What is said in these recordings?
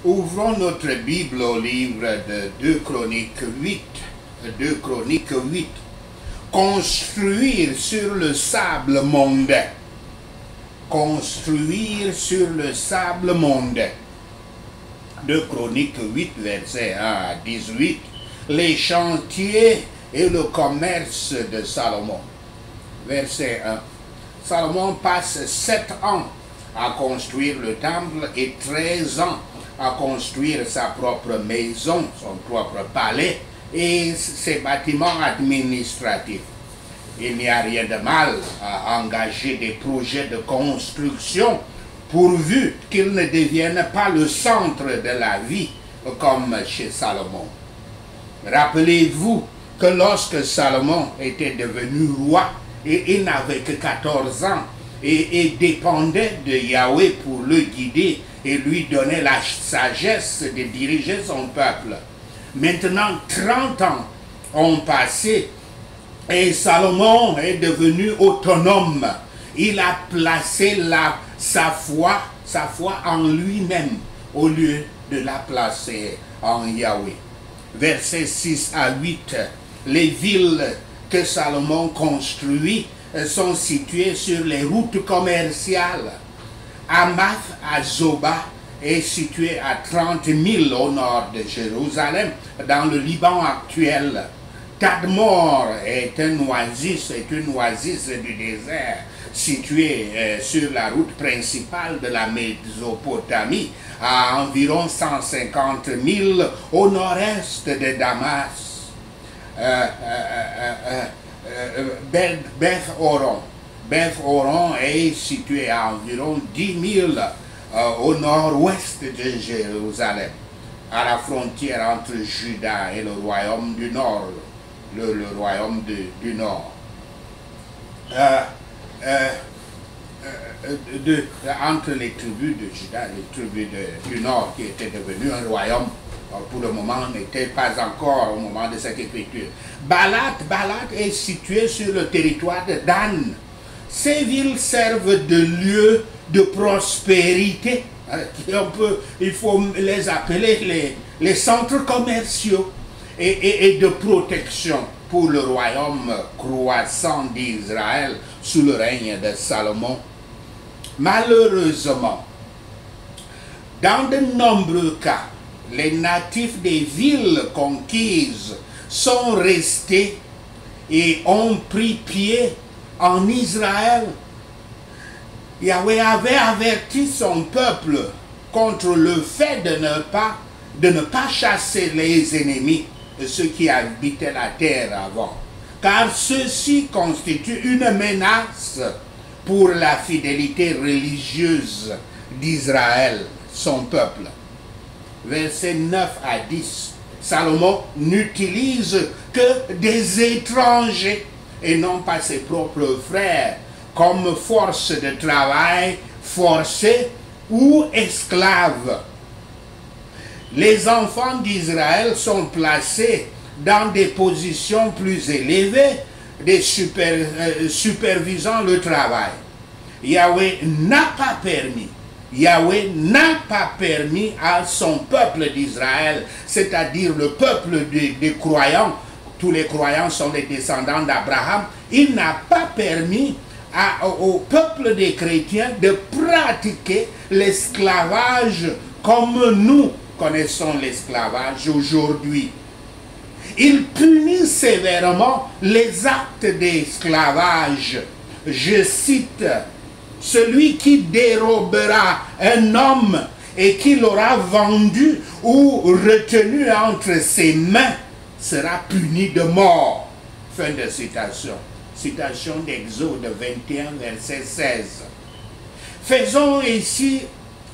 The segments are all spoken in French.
Ouvrons notre Bible au livre de 2 Chroniques 8. 2 Chroniques 8. Construire sur le sable mondain. Construire sur le sable mondain. 2 Chroniques 8, versets 1 à 18. Les chantiers et le commerce de Salomon. Verset 1. Salomon passe 7 ans à construire le temple et 13 ans à construire sa propre maison, son propre palais et ses bâtiments administratifs. Il n'y a rien de mal à engager des projets de construction pourvu qu'ils ne deviennent pas le centre de la vie comme chez Salomon. Rappelez-vous que lorsque Salomon était devenu roi, et il n'avait que 14 ans et dépendait de Yahweh pour le guider et lui donner la sagesse de diriger son peuple. Maintenant, 30 ans ont passé et Salomon est devenu autonome. Il a placé sa foi en lui-même au lieu de la placer en Yahweh. Versets 6 à 8. Les villes que Salomon construit sont situées sur les routes commerciales. Hamath à Zoba est situé à 30 000 au nord de Jérusalem, dans le Liban actuel. Tadmor est une oasis du désert située sur la route principale de la Mésopotamie, à environ 150 000 au nord-est de Damas. Beth-Horon est situé à environ 10 000 au nord-ouest de Jérusalem, à la frontière entre Juda et le royaume du nord, le royaume du nord. Entre les tribus de Juda et les tribus du nord, qui étaient devenues un royaume, pour le moment n'était pas encore au moment de cette écriture. Balat est situé sur le territoire de Dan. Ces villes servent de lieu de prospérité. Il faut les appeler les centres commerciaux et de protection pour le royaume croissant d'Israël sous le règne de Salomon. Malheureusement, dans de nombreux cas, les natifs des villes conquises sont restés et ont pris pied en Israël. Yahweh avait averti son peuple contre le fait de ne pas chasser les ennemis, ceux qui habitaient la terre avant, car ceux-ci constituent une menace pour la fidélité religieuse d'Israël, son peuple. Versets 9 à 10. Salomon n'utilise que des étrangers et non pas ses propres frères comme force de travail forcée ou esclaves. Les enfants d'Israël sont placés dans des positions plus élevées, supervisant le travail. Yahweh n'a pas permis à son peuple d'Israël, c'est-à-dire le peuple des croyants, tous les croyants sont les descendants d'Abraham, il n'a pas permis au peuple des chrétiens de pratiquer l'esclavage comme nous connaissons l'esclavage aujourd'hui. Il punit sévèrement les actes d'esclavage. Je cite: celui qui dérobera un homme et qui l'aura vendu ou retenu entre ses mains sera puni de mort. Fin de citation. Citation d'Exode 21, verset 16. Faisons ici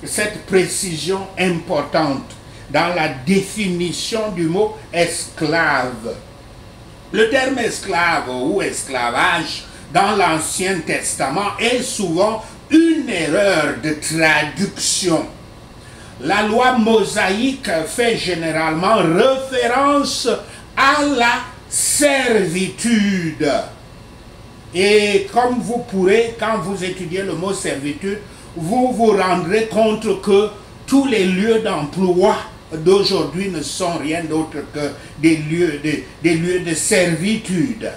cette précision importante dans la définition du mot esclave. Le terme esclave ou esclavage dans l'Ancien Testament est souvent une erreur de traduction. La loi mosaïque fait généralement référence à la servitude. Et comme vous pourrez, quand vous étudiez le mot servitude, vous vous rendrez compte que tous les lieux d'emploi d'aujourd'hui ne sont rien d'autre que des lieux de servitude,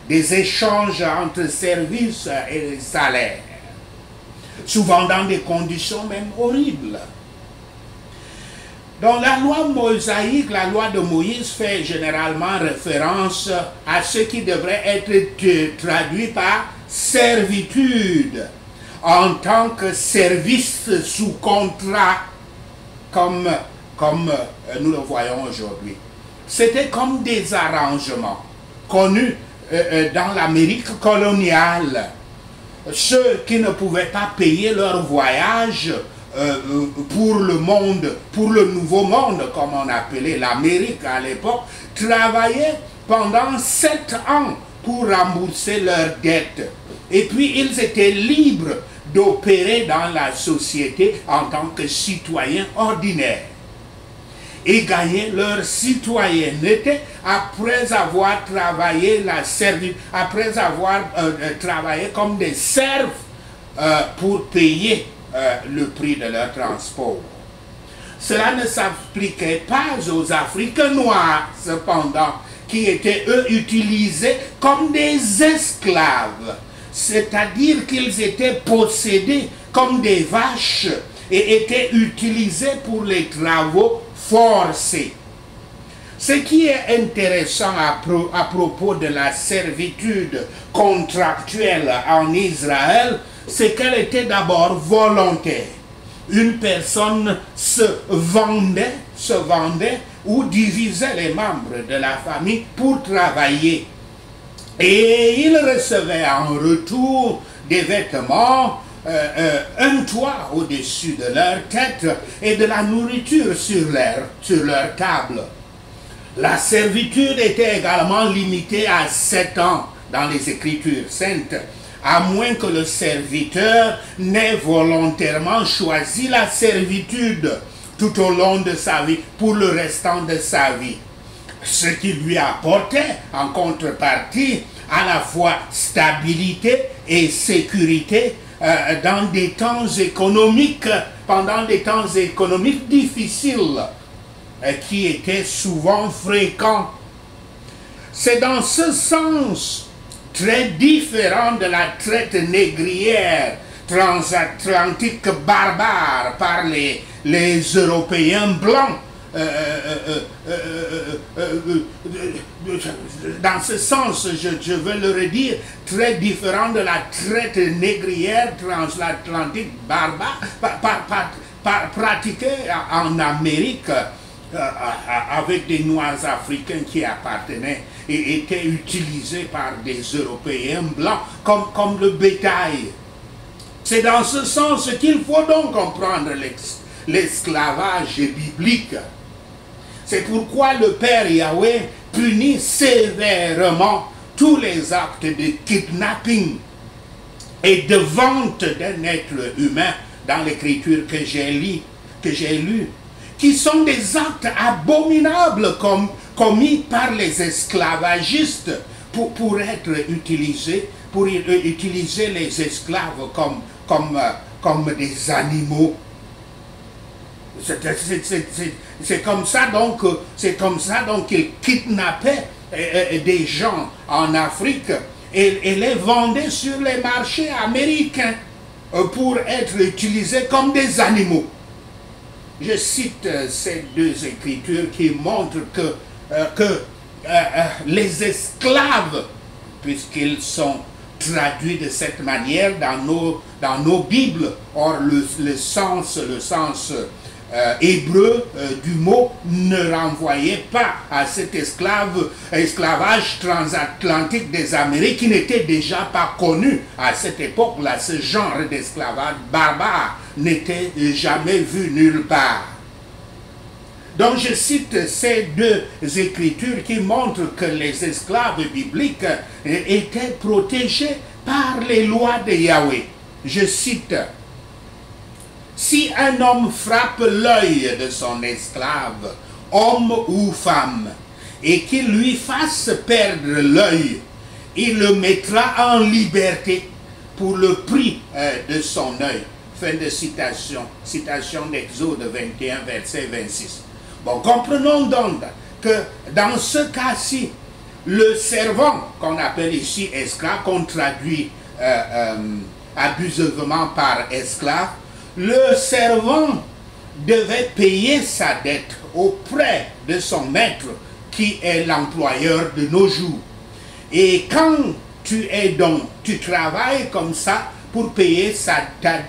des échanges entre services et salaires, souvent dans des conditions même horribles. Dans la loi mosaïque, la loi de Moïse fait généralement référence à ce qui devrait être traduit par servitude, en tant que service sous contrat, comme nous le voyons aujourd'hui. C'était comme des arrangements connus dans l'Amérique coloniale. Ceux qui ne pouvaient pas payer leur voyage pour le monde, pour le nouveau monde, comme on appelait l'Amérique à l'époque, travaillaient pendant 7 ans pour rembourser leurs dettes. Et puis ils étaient libres d'opérer dans la société en tant que citoyens ordinaires et gagner leur citoyenneté après avoir travaillé après avoir travaillé comme des serfs pour payer le prix de leur transport. Cela ne s'appliquait pas aux Africains noirs, cependant, qui étaient eux utilisés comme des esclaves, c'est-à-dire qu'ils étaient possédés comme des vaches et étaient utilisés pour les travaux forcés. Ce qui est intéressant à propos de la servitude contractuelle en Israël, c'est qu'elle était d'abord volontaire. Une personne se vendait ou divisait les membres de la famille pour travailler. Et il recevait en retour des vêtements, un toit au-dessus de leur tête et de la nourriture sur leur table. La servitude était également limitée à 7 ans dans les Écritures saintes, à moins que le serviteur n'ait volontairement choisi la servitude tout au long de sa vie, pour le restant de sa vie. Ce qui lui apportait en contrepartie à la fois stabilité et sécurité dans des temps économiques, pendant des temps économiques difficiles, qui étaient souvent fréquents. C'est dans ce sens très différent de la traite négrière transatlantique barbare par les Européens blancs. Dans ce sens, je veux le redire, très différent de la traite négrière transatlantique barbare pratiquée en Amérique avec des Noirs africains qui appartenaient et étaient utilisés par des Européens blancs comme le bétail. C'est dans ce sens qu'il faut donc comprendre l'esclavage biblique. C'est pourquoi le Père Yahweh punit sévèrement tous les actes de kidnapping et de vente d'un être humain dans l'écriture que j'ai lue, qui sont des actes abominables commis par les esclavagistes pour être utilisés, pour utiliser les esclaves comme des animaux. C'est comme ça donc qu'ils kidnappaient des gens en Afrique et les vendaient sur les marchés américains pour être utilisés comme des animaux. Je cite ces deux écritures qui montrent que les esclaves, puisqu'ils sont traduits de cette manière dans nos Bibles, or le sens hébreu du mot ne renvoyait pas à cet esclavage transatlantique des Amériques qui n'était déjà pas connu à cette époque-là. Ce genre d'esclavage barbare n'était jamais vu nulle part. Donc je cite ces deux écritures qui montrent que les esclaves bibliques étaient protégés par les lois de Yahweh. Je cite: si un homme frappe l'œil de son esclave, homme ou femme, et qu'il lui fasse perdre l'œil, il le mettra en liberté pour le prix de son œil. Fin de citation. Citation d'Exode 21, verset 26. Bon, comprenons donc que dans ce cas-ci, le servant, qu'on appelle ici esclave, qu'on traduit abusivement par esclave, le servant devait payer sa dette auprès de son maître, qui est l'employeur de nos jours. Et quand tu travailles comme ça pour payer ta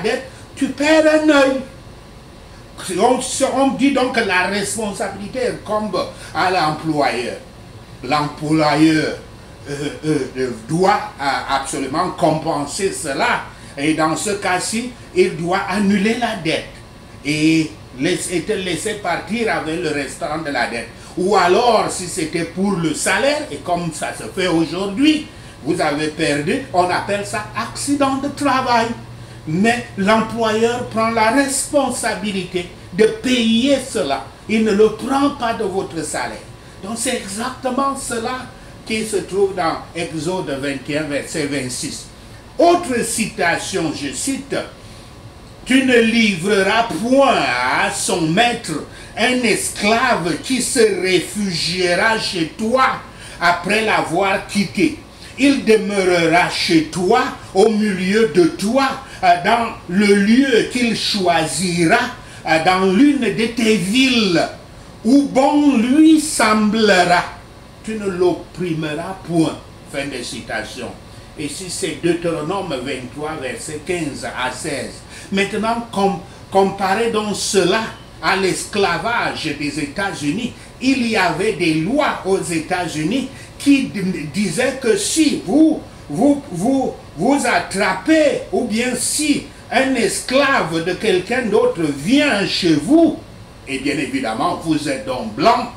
dette, tu perds un œil. On dit donc que la responsabilité incombe à l'employeur. L'employeur doit absolument compenser cela. Et dans ce cas-ci, il doit annuler la dette et te laisser partir avec le restant de la dette. Ou alors, si c'était pour le salaire, et comme ça se fait aujourd'hui, vous avez perdu, on appelle ça accident de travail. Mais l'employeur prend la responsabilité de payer cela. Il ne le prend pas de votre salaire. Donc c'est exactement cela qui se trouve dans Exode 21, verset 26. Autre citation, je cite, « Tu ne livreras point à son maître un esclave qui se réfugiera chez toi après l'avoir quitté. Il demeurera chez toi, au milieu de toi, dans le lieu qu'il choisira, dans l'une de tes villes, où bon lui semblera. Tu ne l'opprimeras point. » Fin de citation. Et si c'est Deutéronome 23, versets 15 à 16. Maintenant, comparez donc cela à l'esclavage des États-Unis. Il y avait des lois aux États-Unis qui disaient que si vous attrapez, ou bien si un esclave de quelqu'un d'autre vient chez vous, et bien évidemment vous êtes donc blanc,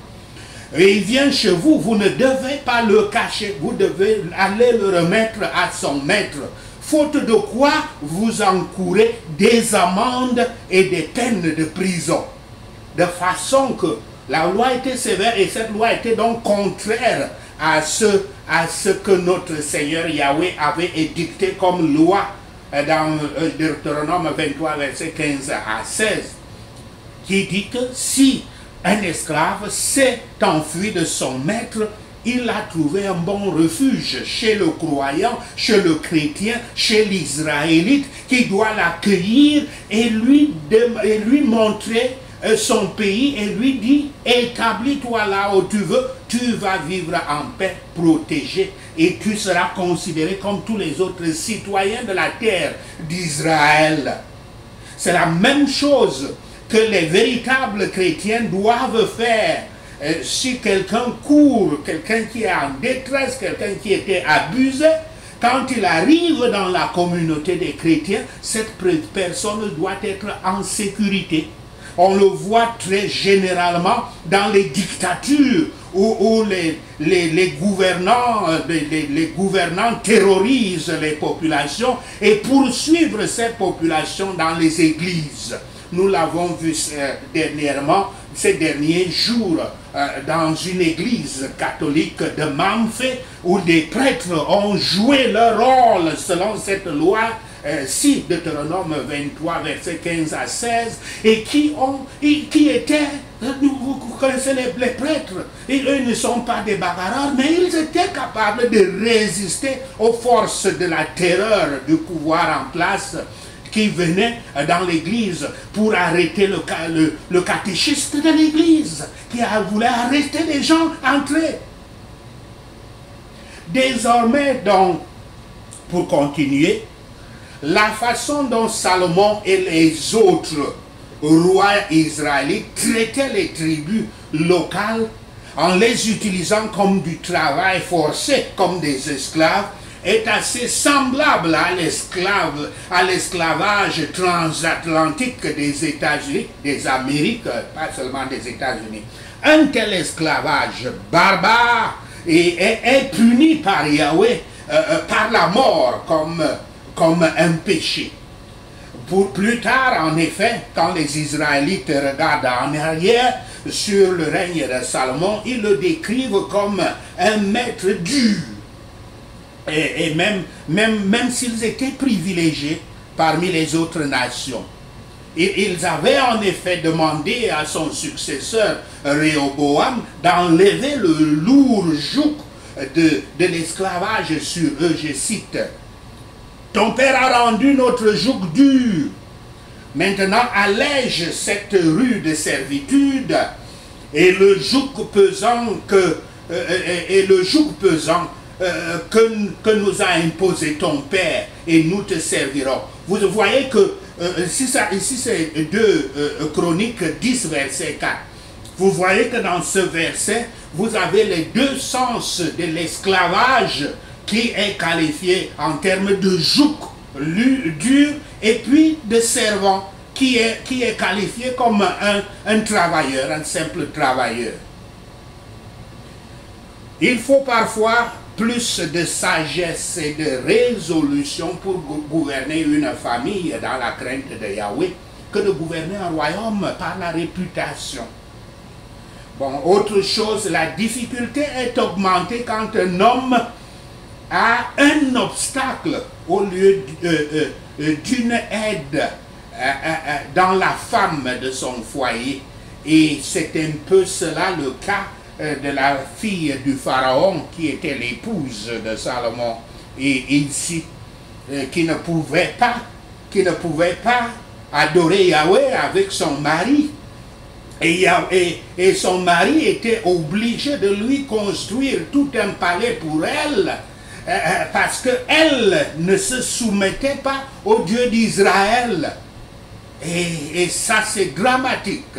et il vient chez vous, vous ne devez pas le cacher, vous devez aller le remettre à son maître. Faute de quoi, vous encourez des amendes et des peines de prison. De façon que la loi était sévère et cette loi était donc contraire à ce que notre Seigneur Yahweh avait édicté comme loi dans Deutéronome 23, verset 15 à 16, qui dit que si un esclave s'est enfui de son maître, il a trouvé un bon refuge chez le croyant, chez le chrétien, chez l'Israélite, qui doit l'accueillir et lui montrer son pays et lui dit, établis-toi là où tu veux, tu vas vivre en paix, protégé, et tu seras considéré comme tous les autres citoyens de la terre d'Israël. C'est la même chose que les véritables chrétiens doivent faire. Si quelqu'un court, quelqu'un qui est en détresse, quelqu'un qui était abusé, quand il arrive dans la communauté des chrétiens, cette personne doit être en sécurité. On le voit très généralement dans les dictatures où les gouvernants terrorisent les populations et poursuivent ces populations dans les églises. Nous l'avons vu dernièrement, ces derniers jours, dans une église catholique de Manfé, où des prêtres ont joué leur rôle selon cette loi, Deutéronome 23, versets 15 à 16, et qui étaient, vous connaissez les prêtres, et eux ne sont pas des bagarreurs, mais ils étaient capables de résister aux forces de la terreur du pouvoir en place, qui venait dans l'église pour arrêter le catéchiste de l'église, qui voulait arrêter les gens entrés. Désormais, donc, pour continuer, la façon dont Salomon et les autres rois israélites traitaient les tribus locales en les utilisant comme du travail forcé, comme des esclaves, est assez semblable à l'esclavage transatlantique des États-Unis, des Amériques, pas seulement des États-Unis. Un tel esclavage barbare est puni par Yahweh, par la mort comme un péché. Pour plus tard, en effet, quand les Israélites regardent en arrière sur le règne de Salomon, ils le décrivent comme un maître dur. Et même s'ils étaient privilégiés, parmi les autres nations. Ils avaient en effet demandé à son successeur Réhoboam d'enlever le lourd joug de l'esclavage sur eux, je cite. Ton père a rendu notre joug dur. Maintenant allège cette rude servitude et le joug pesant que nous a imposé ton père, et nous te servirons. Vous voyez que ici c'est 2 Chroniques 10 verset 4. Vous voyez que dans ce verset, vous avez les 2 sens de l'esclavage qui est qualifié en termes de joug dur, et puis de servant qui est qualifié comme un travailleur, un simple travailleur. Il faut parfois plus de sagesse et de résolution pour gouverner une famille dans la crainte de Yahweh que de gouverner un royaume par la réputation. Bon, autre chose, la difficulté est augmentée quand un homme a un obstacle au lieu d'une aide dans la femme de son foyer. Et c'est un peu cela le cas de la fille du Pharaon qui était l'épouse de Salomon, et ici qui ne pouvait pas adorer Yahweh avec son mari, et son mari était obligé de lui construire tout un palais pour elle, parce qu'elle ne se soumettait pas au Dieu d'Israël, et ça c'est dramatique.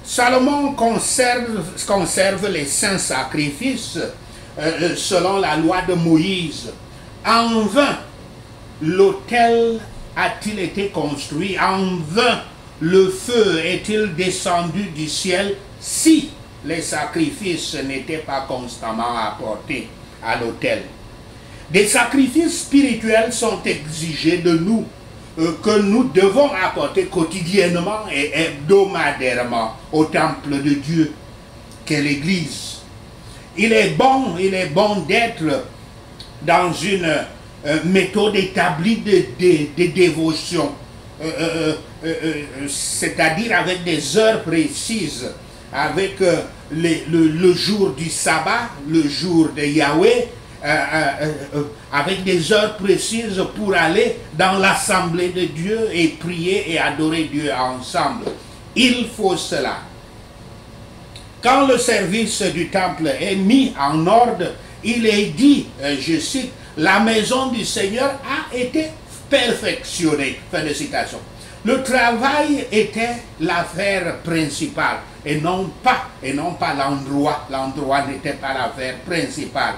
Salomon conserve les saints sacrifices selon la loi de Moïse. En vain, l'autel a-t-il été construit? En vain, le feu est-il descendu du ciel si les sacrifices n'étaient pas constamment apportés à l'autel? Des sacrifices spirituels sont exigés de nous, que nous devons apporter quotidiennement et hebdomadairement au temple de Dieu qu'est l'Église. Il est bon d'être dans une méthode établie de dévotion, c'est-à-dire avec des heures précises, avec le jour du sabbat, le jour de Yahweh, avec des heures précises pour aller dans l'assemblée de Dieu et prier et adorer Dieu ensemble. Il faut cela. Quand le service du temple est mis en ordre, il est dit, je cite, la maison du Seigneur a été perfectionnée. Fin de citation. Le travail était l'affaire principale et non pas l'endroit. L'endroit n'était pas l'affaire principale.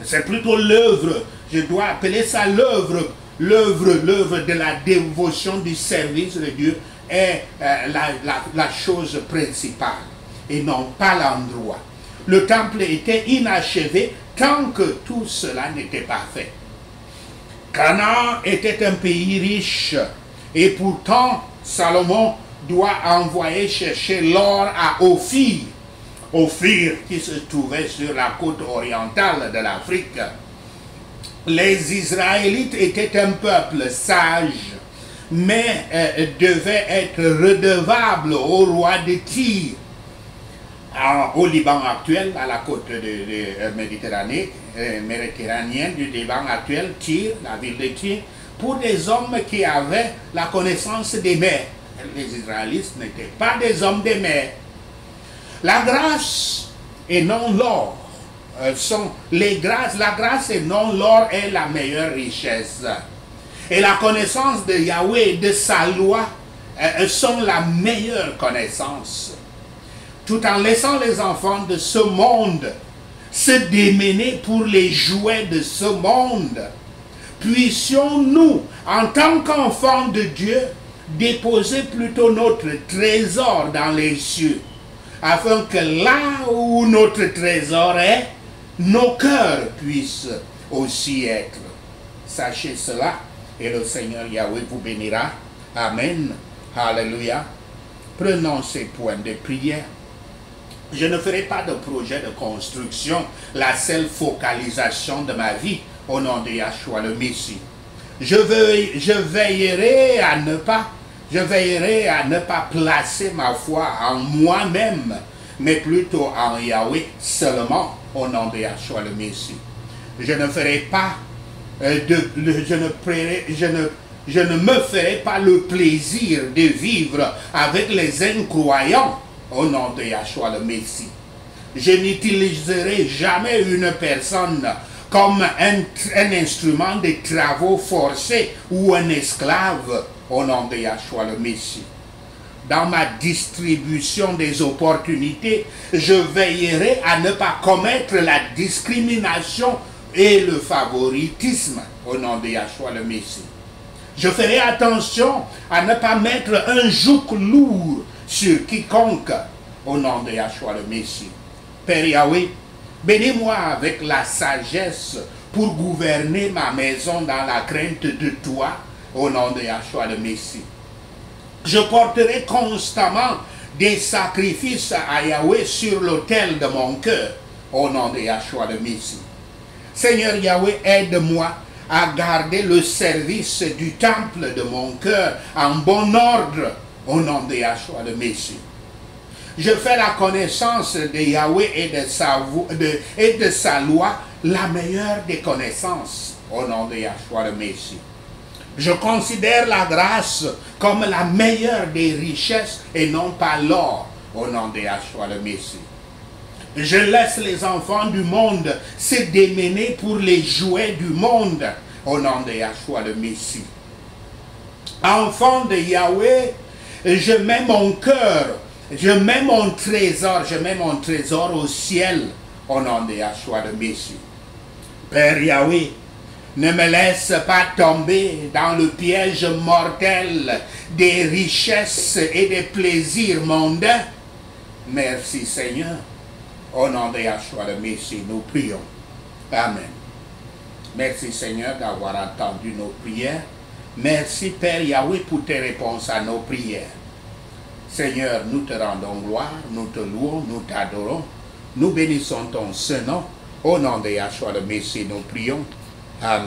C'est plutôt l'œuvre, je dois appeler ça l'œuvre de la dévotion du service de Dieu est la chose principale et non pas l'endroit. Le temple était inachevé tant que tout cela n'était pas fait. Canaan était un pays riche et pourtant Salomon doit envoyer chercher l'or à Ophir. Ophir qui se trouvait sur la côte orientale de l'Afrique. Les Israélites étaient un peuple sage, mais devaient être redevables au roi de Tyr. Au Liban actuel, à la côte méditerranéenne du Liban actuel, Tyr, la ville de Tyr, pour des hommes qui avaient la connaissance des mers. Les Israélites n'étaient pas des hommes des mers. La grâce et non l'or la grâce et non l'or est la meilleure richesse. Et la connaissance de Yahweh et de sa loi sont la meilleure connaissance. Tout en laissant les enfants de ce monde se démener pour les jouets de ce monde, puissions-nous, en tant qu'enfants de Dieu, déposer plutôt notre trésor dans les cieux, afin que là où notre trésor est, nos cœurs puissent aussi être. Sachez cela, et le Seigneur Yahweh vous bénira. Amen. Alléluia. Prenons ces points de prière. Je ne ferai pas de projet de construction, la seule focalisation de ma vie, au nom de Yahshua le Messie. Je veillerai à ne pas placer ma foi en moi-même, mais plutôt en Yahweh seulement, au nom de Yahshua le Messie. Je ne me ferai pas le plaisir de vivre avec les incroyants, au nom de Yahshua le Messie. Je n'utiliserai jamais une personne comme un instrument de travaux forcés ou un esclave, au nom de Yahshua le Messie. Dans ma distribution des opportunités, je veillerai à ne pas commettre la discrimination et le favoritisme, au nom de Yahshua le Messie. Je ferai attention à ne pas mettre un joug lourd sur quiconque, au nom de Yahshua le Messie. Père Yahweh, bénis-moi avec la sagesse pour gouverner ma maison dans la crainte de toi, au nom de Yahshua le Messie. Je porterai constamment des sacrifices à Yahweh sur l'autel de mon cœur, au nom de Yahshua le Messie. Seigneur Yahweh, aide-moi à garder le service du temple de mon cœur en bon ordre, au nom de Yahshua le Messie. Je fais la connaissance de Yahweh et de sa loi la meilleure des connaissances, au nom de Yahshua le Messie. Je considère la grâce comme la meilleure des richesses et non pas l'or, au nom de Yahshua le Messie. Je laisse les enfants du monde se démener pour les jouets du monde, au nom de Yahshua le Messie. Enfant de Yahweh, je mets mon cœur, je mets mon trésor au ciel, au nom de Yahshua le Messie. Père Yahweh, ne me laisse pas tomber dans le piège mortel des richesses et des plaisirs mondains. Merci Seigneur. Au nom de Yahshua le Messie, nous prions. Amen. Merci Seigneur d'avoir entendu nos prières. Merci Père Yahweh pour tes réponses à nos prières. Seigneur, nous te rendons gloire, nous te louons, nous t'adorons. Nous bénissons ton Saint-Nom. Au nom de Yahshua le Messie, nous prions. Amen.